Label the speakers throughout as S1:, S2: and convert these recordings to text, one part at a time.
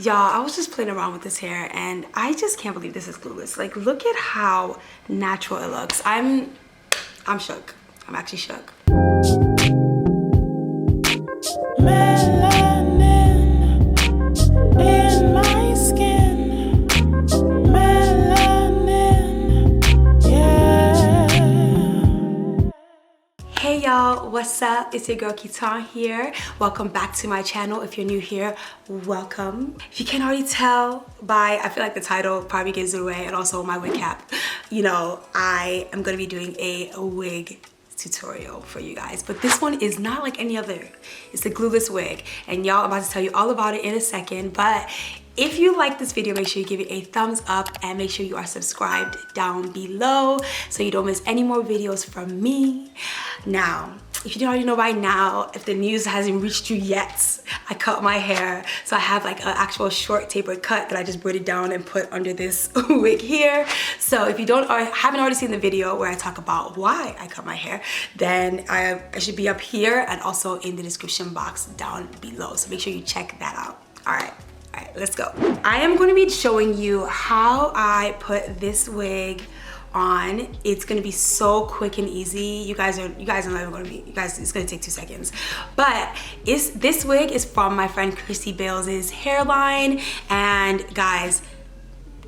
S1: Y'all, I was just playing around with this hair and I just can't believe this is glueless. Like, look at how natural it looks. I'm shook. I'm actually shook. Hey y'all, what's up? It's your girl Kiitana here. Welcome back to my channel. If you're new here, welcome. If you can't already tell by, I feel like the title probably gives it away, and also my wig cap, you know, I am gonna be doing a wig tutorial for you guys, but this one is not like any other. It's the glueless wig, and y'all, I'm about to tell you all about it in a second. But if you like this video, make sure you give it a thumbs up and make sure you are subscribed down below so you don't miss any more videos from me. Now, if you didn't already know by now, if the news hasn't reached you yet, I cut my hair. So I have like an actual short tapered cut that I just braided down and put under this wig here. So if you haven't already seen the video where I talk about why I cut my hair, then I should be up here and also in the description box down below. So make sure you check that out. All right, let's go. I am going to be showing you how I put this wig on. It's gonna be so quick and easy. You guys are not even gonna be, it's gonna take 2 seconds. But this wig is from my friend Chrissy Bales' hairline, and guys,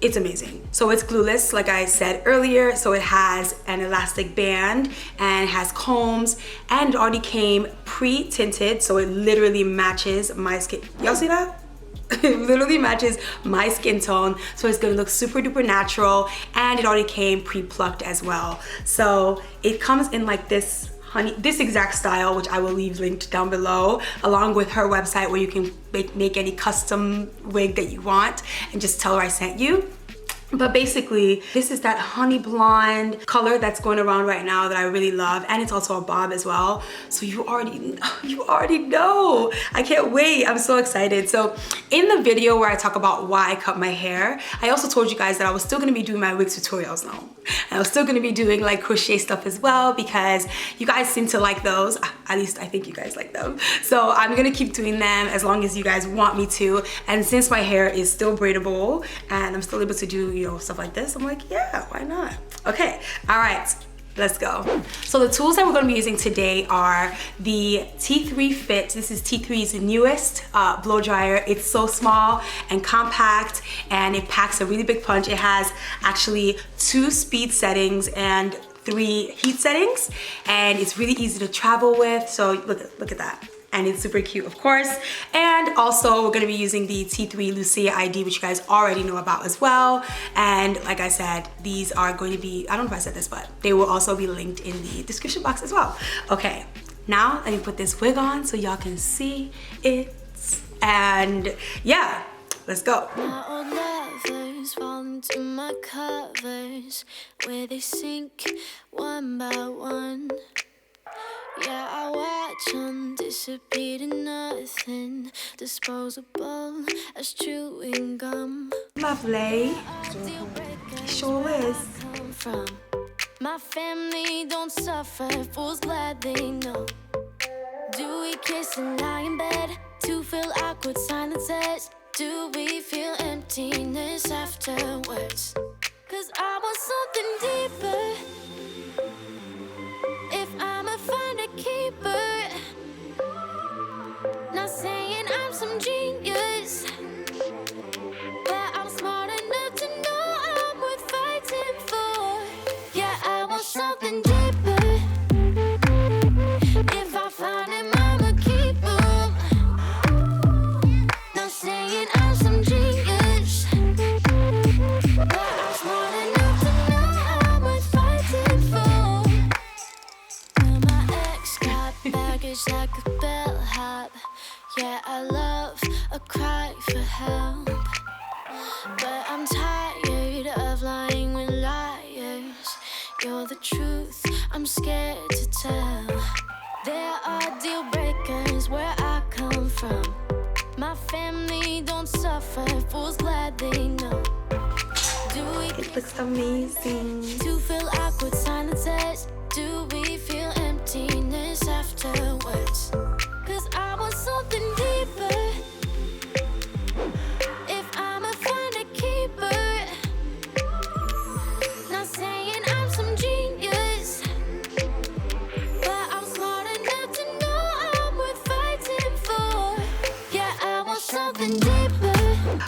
S1: it's amazing. So it's glueless, like I said earlier. So it has an elastic band and it has combs, and it already came pre-tinted, so it literally matches my skin. Y'all see that? It literally matches my skin tone, so it's gonna look super duper natural, and it already came pre-plucked as well. So it comes in like this exact style, which I will leave linked down below, along with her website where you can make any custom wig that you want and just tell her I sent you. But basically, this is that honey blonde color that's going around right now that I really love, and it's also a bob as well. So you already know. I can't wait. I'm so excited. So in the video where I talk about why I cut my hair, I also told you guys that I was still gonna be doing my wig tutorials now. And I was still gonna be doing like crochet stuff as well, because you guys seem to like those. At least I think you guys like them. So I'm gonna keep doing them as long as you guys want me to. And since my hair is still braidable and I'm still able to do, you know, stuff like this, I'm like, yeah, why not? Okay, all right, let's go. So the tools that we're gonna be using today are the T3 Fit. This is T3's newest blow dryer. It's so small and compact, and it packs a really big punch. It has actually 2 speed settings and 3 heat settings, and it's really easy to travel with. So look at that. And it's super cute, of course. And also we're gonna be using the T3 Lucea ID, which you guys already know about as well. And like I said, these are going to be, I don't know if I said this, but they will also be linked in the description box as well. Okay, now let me put this wig on so y'all can see it. And yeah, let's go. My old lovers fall into my covers where they sink one by one. Yeah, I watch them disappear to nothing, disposable as chewing gum. Lovely. Sure is. My family don't suffer, fools glad they know. Do we kiss and lie in bed to fill awkward silences? Do we feel emptiness afterwards? 'Cause I want something deeper. If I'ma find a keeper, not saying I'm some genius, but I'm smart enough to know I'm worth fighting for. Yeah, I want something deeper. If I find him, I'ma keep him. Not saying I'm some genius, but I'm smart enough to know I'm worth fighting for. Baggage like a bellhop. Yeah, I love a cry for help, but I'm tired of lying with liars. You're the truth, I'm scared to tell. There are deal breakers where I come from. My family don't suffer, fools glad they know. It looks amazing. To fill awkward silences, do we feel emptiness afterwards? 'Cause I want something deeper.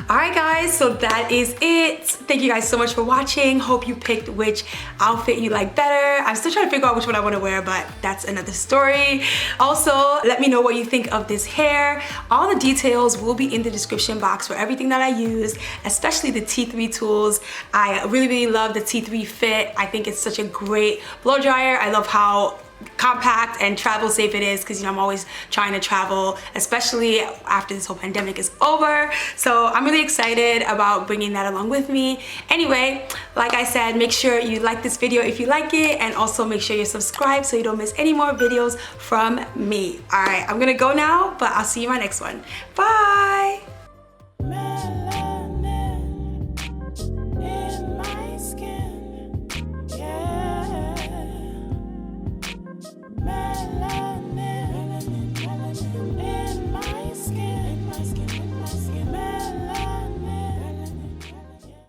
S1: Alright guys, so that is it. Thank you guys so much for watching. Hope you picked which outfit you like better. I'm still trying to figure out which one I want to wear, but that's another story. Also, let me know what you think of this hair. All the details will be in the description box for everything that I use, especially the T3 tools. I really love the T3 Fit. I think it's such a great blow dryer. I love how compact and travel safe it is, because you know I'm always trying to travel, especially after this whole pandemic is over. So I'm really excited about bringing that along with me. Anyway, like I said, make sure you like this video if you like it, and also make sure you're subscribed so you don't miss any more videos from me. All right, I'm gonna go now, but I'll see you in my next one. Bye.